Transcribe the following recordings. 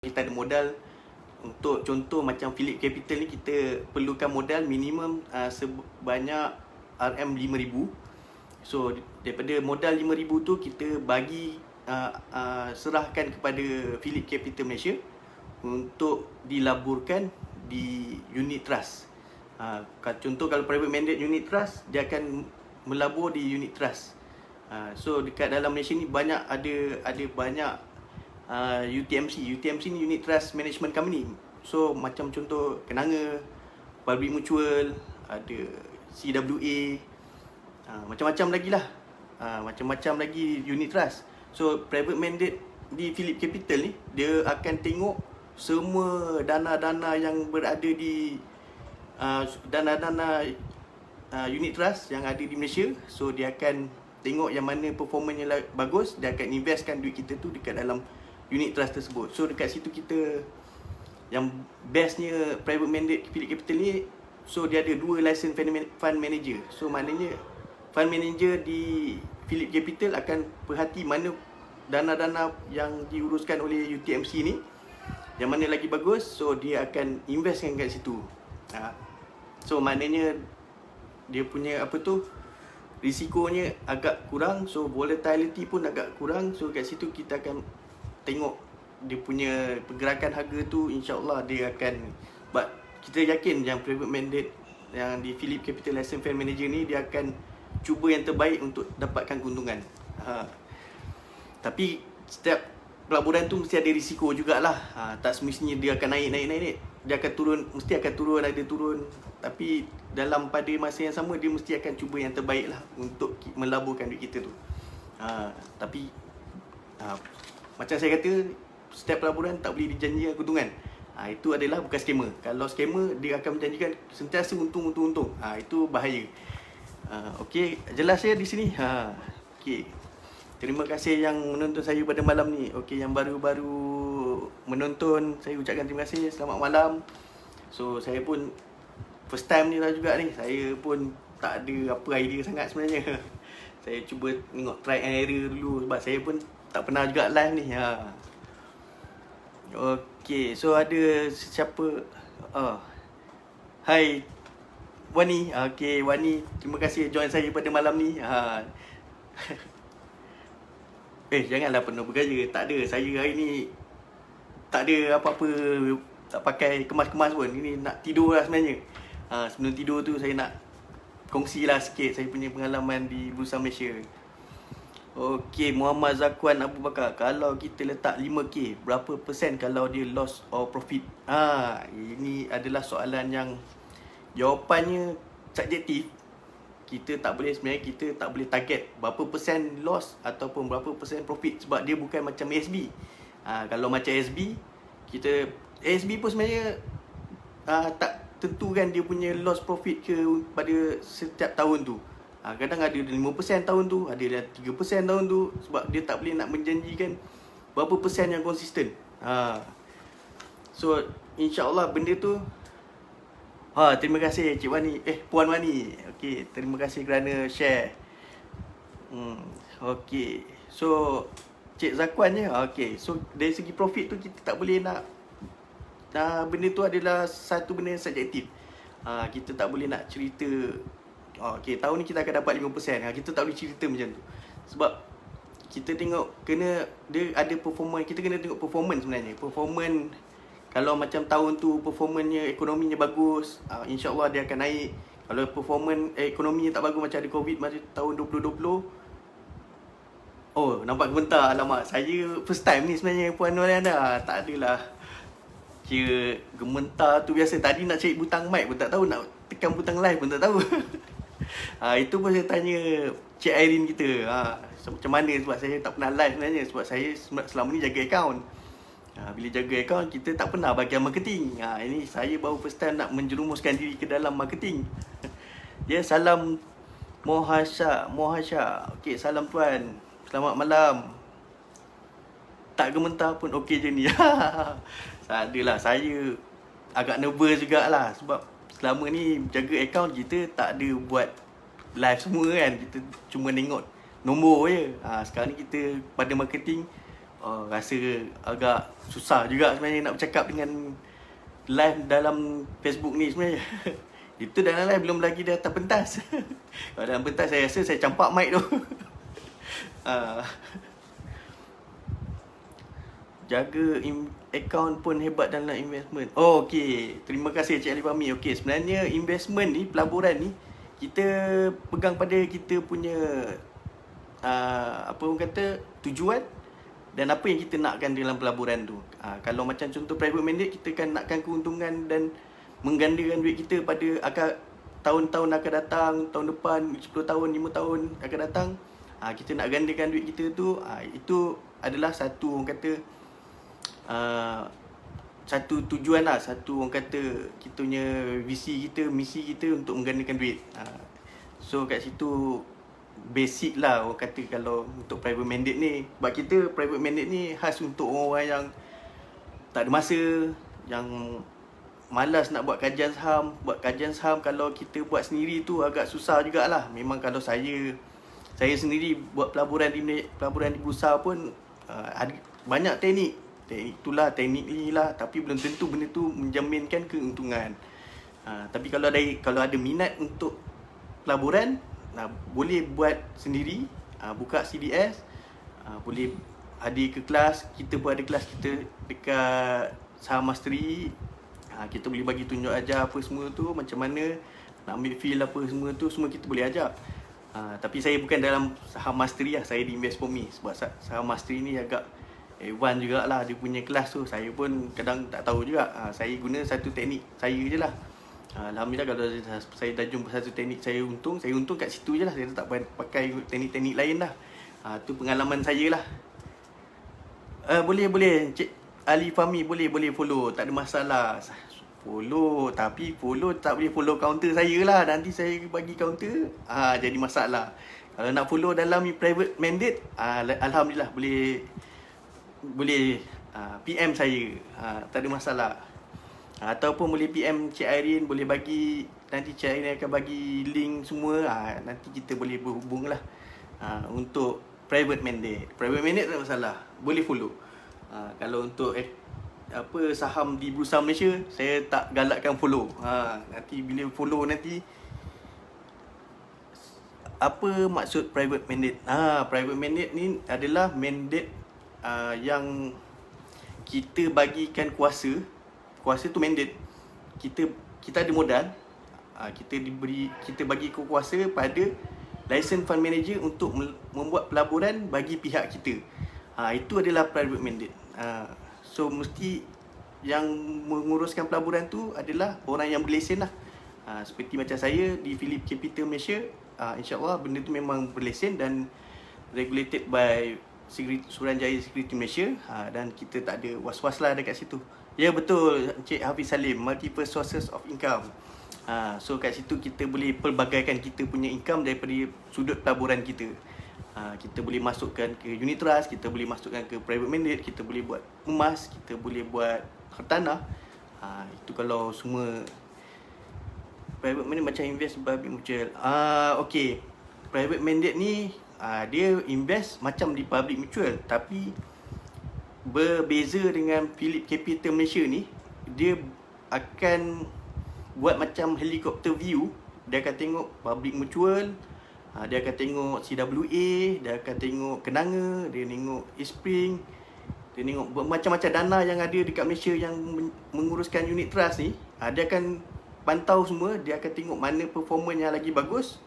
kita ada modal untuk contoh macam Phillip Capital ni, kita perlukan modal minimum sebanyak RM5,000. So daripada modal RM5,000 tu kita bagi serahkan kepada Phillip Capital Malaysia untuk dilaburkan di unit trust. Contoh kalau private mandate unit trust, dia akan melabur di unit trust. So dekat dalam Malaysia ni banyak ada banyak UTMC ni, Unit Trust Management Company. So macam contoh Kenanga, Public Mutual, ada CWA, macam-macam lagi lah, macam-macam lagi unit trust. So private mandate di Phillip Capital ni, dia akan tengok semua dana-dana yang berada di dana-dana unit trust yang ada di Malaysia. So dia akan tengok yang mana performanya bagus, dia akan investkan duit kita tu dekat dalam unit trust tersebut. So dekat situ kita, yang bestnya private mandate Phillip Capital ni, so dia ada 2 license fund manager. So maknanya fund manager di Phillip Capital akan perhati mana dana-dana yang diuruskan oleh UTMC ni, yang mana lagi bagus, so dia akan investkan kat situ. So maknanya dia punya risikonya agak kurang, so volatility pun agak kurang. So kat situ kita akan tengok dia punya pergerakan harga tu, insya-Allah dia akan, but kita yakin yang private mandate yang di Phillip Capital License Fund Manager ni, dia akan cuba yang terbaik untuk dapatkan keuntungan. Tapi setiap pelaburan tu mesti ada risiko jugalah. Tak semestinya dia akan naik. Dia akan turun, mesti akan turun, ada turun. Tapi dalam pada masa yang sama, dia mesti akan cuba yang terbaik lah untuk melaburkan duit kita tu. Tapi macam saya kata, setiap pelaburan tak boleh dijanjikan keuntungan. Itu adalah bukan scammer. Kalau scammer, dia akan menjanjikan sentiasa untung. Itu bahaya. Okey, jelas ya di sini. Okey. Terima kasih yang menonton saya pada malam ni. Okey, yang baru-baru menonton, saya ucapkan terima kasih. Selamat malam. So saya pun first time ni lah juga ni. Saya pun tak ada apa idea sangat sebenarnya. Saya cuba tengok try and error dulu, sebab saya pun tak pernah juga live ni. Okey, so ada siapa? Hai Wani. Okey, Wani, terima kasih join saya pada malam ni. Janganlah penuh bergaya. Tak ada, saya hari ni tak ada apa-apa, tak pakai kemas-kemas pun. Ini nak tidur lah sebenarnya. Sebelum tidur tu saya nak kongsilah sikit saya punya pengalaman di Bursa Malaysia. Okey, Muhammad Zakwan Abu Bakar, kalau kita letak 5K, berapa persen kalau dia loss or profit? Ini adalah soalan yang jawapannya subjektif. Kita tak boleh target berapa persen loss ataupun berapa persen profit, sebab dia bukan macam ASB. Kalau macam ASB pun sebenarnya tak tentu kan dia punya loss profit ke pada setiap tahun tu. Kadang ada 5% tahun tu, ada 3% tahun tu, sebab dia tak boleh nak menjanjikan berapa persen yang konsisten. So insya-Allah benda tu. Terima kasih Cik Wani, Puan Wani. Okey, terima kasih kerana share. Okey. So Cik Zakwan je. Okey. So dari segi profit tu kita tak boleh nak benda tu adalah satu benda yang subjektif. Kita tak boleh nak cerita okey, tahun ni kita akan dapat 5%. Kita tak boleh cerita macam tu. Sebab kita tengok, dia ada performance. Kita kena tengok performance sebenarnya. Performance, kalau macam tahun tu performanya, ekonominya bagus, insya-Allah dia akan naik. Kalau performance ekonominya tak bagus, macam ada Covid macam tahun 2020, nampak gementar. Alamak, saya first time ni sebenarnya Puan Noriana. Tak adalah kira gementar tu biasa. Tadi nak cari butang mic pun tak tahu, nak tekan butang live pun tak tahu. Itu pun saya tanya Cik Irene kita, macam mana, sebab saya tak pernah live sebenarnya. Sebab saya selama ni jaga akaun. Bila jaga akaun, kita tak pernah bahagian marketing. Ini saya baru first time nak menjerumuskan diri ke dalam marketing. Salam Mohasha. Okey, salam Tuan. Selamat malam. Tak gementar pun okey je ni. Adalah, saya agak nervous jugalah, sebab selama ni jaga akaun, kita tak ada buat live semua kan. Kita cuma tengok nombor je. Sekarang ni kita pada marketing, rasa agak susah juga sebenarnya nak bercakap dengan live dalam Facebook ni sebenarnya. Itu dalam live belum lagi dia atas pentas. Kalau dalam pentas saya rasa saya campak mic tu. Jaga akaun pun hebat dalam investment. Oh, okey. Terima kasih Cik Ali Fahmi. Okey, sebenarnya investment ni, pelaburan ni, kita pegang pada kita punya apa orang kata, tujuan dan apa yang kita nakkan dalam pelaburan tu. Kalau macam contoh private mandate, kita kan nakkan keuntungan dan menggandakan duit kita pada tahun-tahun akan datang, tahun depan, 10 tahun, 5 tahun akan datang. Kita nak gandakan duit kita tu, itu adalah satu orang kata satu tujuan lah, satu orang kata kita punya visi kita, misi kita untuk menggandakan duit. So kat situ basic lah orang kata kalau untuk private mandate ni. Sebab kita private mandate ni khas untuk orang yang tak ada masa, yang malas nak buat kajian saham. Buat kajian saham kalau kita buat sendiri tu agak susah jugalah. Memang kalau saya sendiri buat pelaburan di bursa pun ada banyak teknik itulah, teknik ni lah, tapi belum tentu benda tu menjaminkan keuntungan. Tapi kalau ada minat untuk pelaburan, boleh buat sendiri, buka CDS, boleh hadir ke kelas. Kita pun ada kelas kita dekat Saham Mastery. Kita boleh bagi tunjuk ajar apa semua tu, macam mana nak ambil feel apa semua tu, semua kita boleh ajar. Tapi saya bukan dalam Saham Mastery lah, saya di Invest For Me. Sebab Saham Mastery ni agak advance jugalah dia punya kelas tu. Saya pun kadang tak tahu juga. Saya guna satu teknik saya je lah. Alhamdulillah kalau saya dah jumpa satu teknik saya untung kat situ je lah. Saya tak pakai teknik-teknik lain lah. Tu pengalaman saya lah. Boleh Cik Ali Fahmi, boleh follow, tak ada masalah. Follow, tapi follow tak boleh follow counter saya lah. Nanti saya bagi counter, jadi masalah. Kalau nak follow dalam private mandate, Alhamdulillah boleh PM saya, tak ada masalah. Ataupun boleh PM Cik Irene, boleh bagi, nanti Cik Irene akan bagi link semua. Nanti kita boleh berhubung lah untuk private mandate. Private mandate tak ada masalah, boleh follow. Kalau untuk saham di Bursa Malaysia, saya tak galakkan follow. Nanti bila follow nanti, apa maksud private mandate? Private mandate ni adalah mandate yang kita bagikan kuasa tu mandate. Kita ada modal, kita bagi kuasa pada license fund manager untuk membuat pelaburan bagi pihak kita. Itu adalah private mandate. So mesti yang menguruskan pelaburan tu adalah orang yang berlesen lah. Seperti macam saya di Phillip Capital Malaysia, InsyaAllah benda tu memang berlesen dan regulated by Suruhanjaya Security Malaysia, dan kita tak ada was-was lah dekat situ. Ya betul Encik Hafiz Salim, multiple sources of income. So kat situ kita boleh pelbagaikan kita punya income daripada sudut pelaburan kita. Kita boleh masukkan ke unit trust, kita boleh masukkan ke private mandate, kita boleh buat emas, kita boleh buat hartanah. Itu kalau semua private mandate macam invest public mutual. Okay, private mandate ni dia invest macam di public mutual, tapi berbeza dengan Phillip Capital Malaysia ni. Dia akan buat macam helicopter view. Dia akan tengok public mutual, dia akan tengok CWA, dia akan tengok Kenanga, dia tengok Eastspring, dia tengok macam-macam dana yang ada dekat Malaysia yang menguruskan unit trust ni. Dia akan pantau semua, dia akan tengok mana performance yang lagi bagus.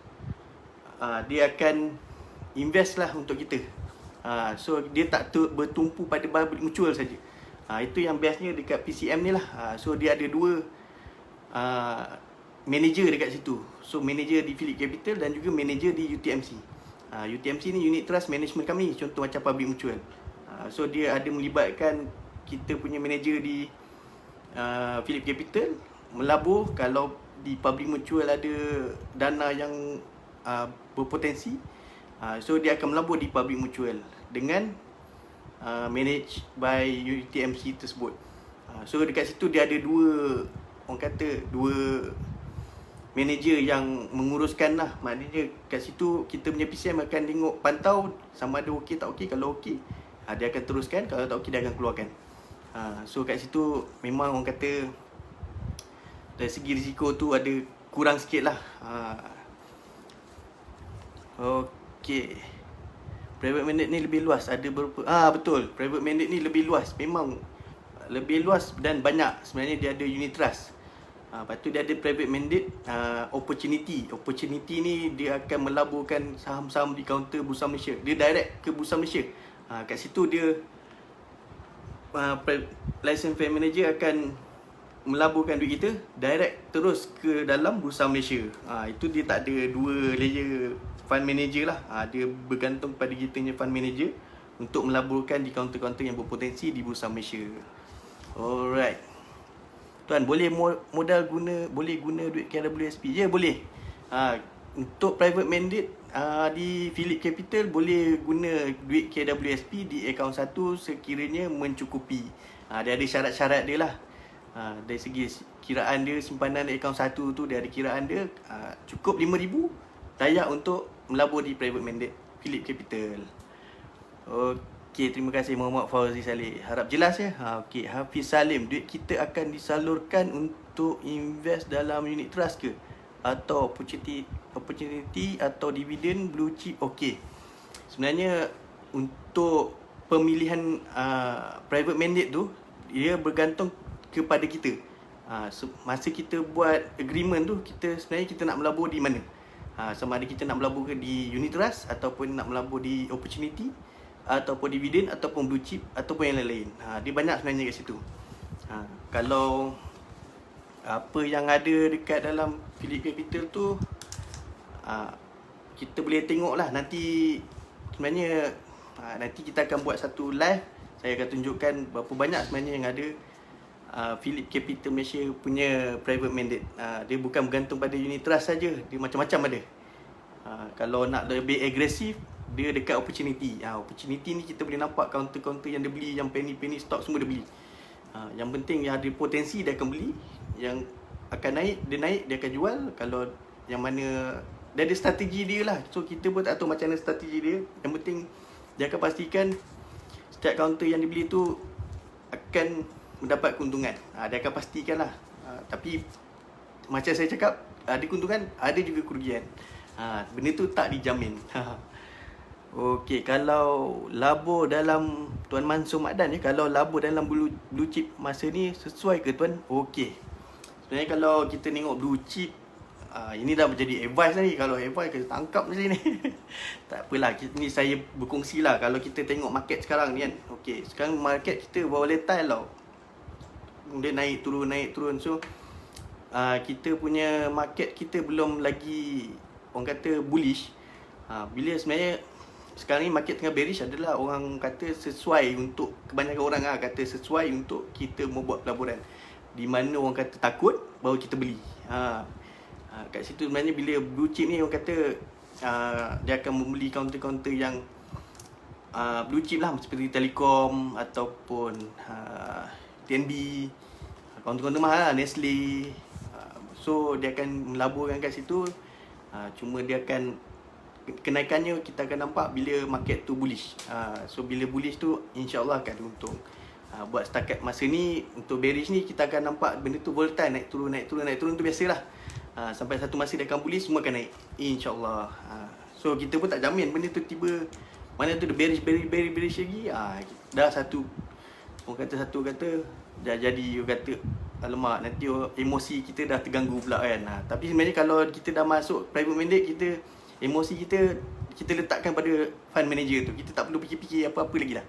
Dia akan invest lah untuk kita. So dia tak bertumpu pada public mutual saja. Itu yang bestnya dekat PCM ni lah. So dia ada dua manager dekat situ. So manager di Phillip Capital dan juga manager di UTMC. UTMC ni unit trust management kami, contoh macam public mutual. So dia ada melibatkan kita punya manager di Phillip Capital melabur kalau di public mutual ada dana yang berpotensi. So dia akan melabur di public mutual dengan managed by UTMC tersebut. So dekat situ dia ada dua manager yang menguruskan lah. Maknanya kat situ kita punya PCM akan tengok, pantau sama ada okey tak okey. Kalau okey, Dia akan teruskan, kalau tak okey dia akan keluarkan. So kat situ memang orang kata dari segi risiko tu ada kurang sikit lah. Okey. Private mandate ni lebih luas. Ada beberapa, betul, private mandate ni lebih luas. Memang lebih luas dan banyak. Sebenarnya dia ada unit trust. Lepas tu dia ada private mandate opportunity. Opportunity ni dia akan melaburkan saham-saham di kaunter Bursa Malaysia. Dia direct ke Bursa Malaysia. Kat situ dia license fund manager akan melaburkan duit kita direct terus ke dalam Bursa Malaysia. Itu dia tak ada dua layer fund manager lah. Dia bergantung pada kita punya fund manager untuk melaburkan di kaunter-kaunter yang berpotensi di Bursa Malaysia. Alright. Tuan, boleh boleh guna duit KWSP? Ya, boleh. Untuk private mandate di Phillip Capital boleh guna duit KWSP di akaun 1 sekiranya mencukupi. Dia ada syarat-syarat dia lah. Dari segi kiraan dia, simpanan di akaun 1 tu dia ada kiraan dia. Cukup RM5,000 layak untuk melabur di private mandate Phillip Capital. Okey, terima kasih Muhammad Fauzi Saleh. Harap jelas ya. Okey, Hafiz Salim, duit kita akan disalurkan untuk invest dalam unit trust ke? Atau opportunity atau dividen blue chip? Okey. Sebenarnya untuk pemilihan private mandate tu, dia bergantung kepada kita. Masa kita buat agreement tu, sebenarnya kita nak melabur di mana? Sama ada kita nak melabur ke di unit trust ataupun nak melabur di opportunity ataupun dividen ataupun blue chip ataupun yang lain-lain. Dia banyak sebenarnya kat situ. Kalau apa yang ada dekat dalam Phillip Capital tu, kita boleh tengok lah nanti. Sebenarnya nanti kita akan buat satu live. Saya akan tunjukkan berapa banyak sebenarnya yang ada Phillip Capital Malaysia punya private mandate. Dia bukan bergantung pada unit trust saja, dia macam-macam ada. Kalau nak lebih agresif, dia dekat opportunity. Opportunity ni kita boleh nampak kaunter-kaunter yang dia beli, yang penny stock semua dia beli. Yang penting yang ada potensi dia akan beli, yang akan naik dia akan jual. Kalau yang mana dia ada strategi dia lah. So kita pun tak tahu macam mana strategi dia. Yang penting dia akan pastikan setiap kaunter yang dibeli tu akan mendapat keuntungan. Dia akan pastikan lah. Tapi macam saya cakap, ada keuntungan, ada juga kerugian. Benda tu tak dijamin. Okey, kalau labur dalam Tuan Mansur Makdan kalau labur dalam blue chip masa ni sesuai ke Tuan? Okey. Sebenarnya kalau kita tengok blue chip, ini dah menjadi advice ni. Kalau advice kita tangkap macam ni. Tak apalah, ni saya berkongsi lah. Kalau kita tengok market sekarang ni kan. Okey, sekarang market kita volatile tau. Dia naik turun. So kita punya market kita belum lagi orang kata bullish. Bila sebenarnya sekarang ni market tengah bearish adalah orang kata sesuai untuk, kebanyakan orang kata sesuai untuk kita membuat pelaburan. Di mana orang kata takut baru kita beli. Kat situ sebenarnya bila blue chip ni orang kata dia akan membeli kaunter-kaunter yang blue chip lah, seperti Telekom ataupun TNB, kaunter-kaunter mahal lah, Nestle. So dia akan melaburkan kat situ. Cuma dia akan, kenaikannya kita akan nampak bila market tu bullish. So bila bullish tu insya-Allah akan ada untung. Buat setakat masa ni untuk bearish ni kita akan nampak benda tu volatile, naik turun tu biasalah. Sampai satu masa dia akan bullish, semua akan naik insya-Allah. So kita pun tak jamin benda tu tiba mana tu dia bearish lagi. Dah satu orang kata dah jadi orang kata alamak, nanti emosi kita dah terganggu pula kan. Tapi sebenarnya kalau kita dah masuk private mandate, kita emosi kita letakkan pada fund manager tu. Kita tak perlu fikir-fikir apa-apa lagi lah.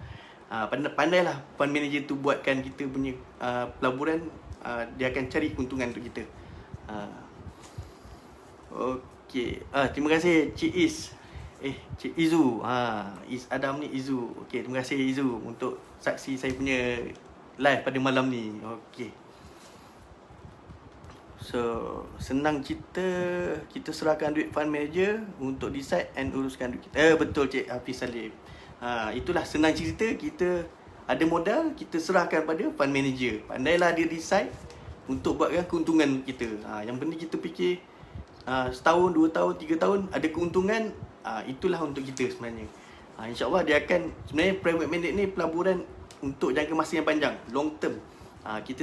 Pandailah fund manager tu buatkan kita punya pelaburan. Dia akan cari keuntungan untuk kita. Okey. Terima kasih Cik Is. Cik Izu. Is Adam ni Izu. Okey, terima kasih Izu untuk saksi saya punya live pada malam ni. Okey. So, senang cerita, kita serahkan duit fund manager untuk decide and uruskan duit kita. Betul Cik Hafiz Salim. Itulah senang cerita, kita ada modal, kita serahkan pada fund manager. Pandailah dia decide untuk buatkan keuntungan kita. Yang penting kita fikir setahun, 2 tahun, 3 tahun ada keuntungan, itulah untuk kita sebenarnya. InsyaAllah dia akan, sebenarnya private mandate ni pelaburan untuk jangka masa yang panjang, long term. Kita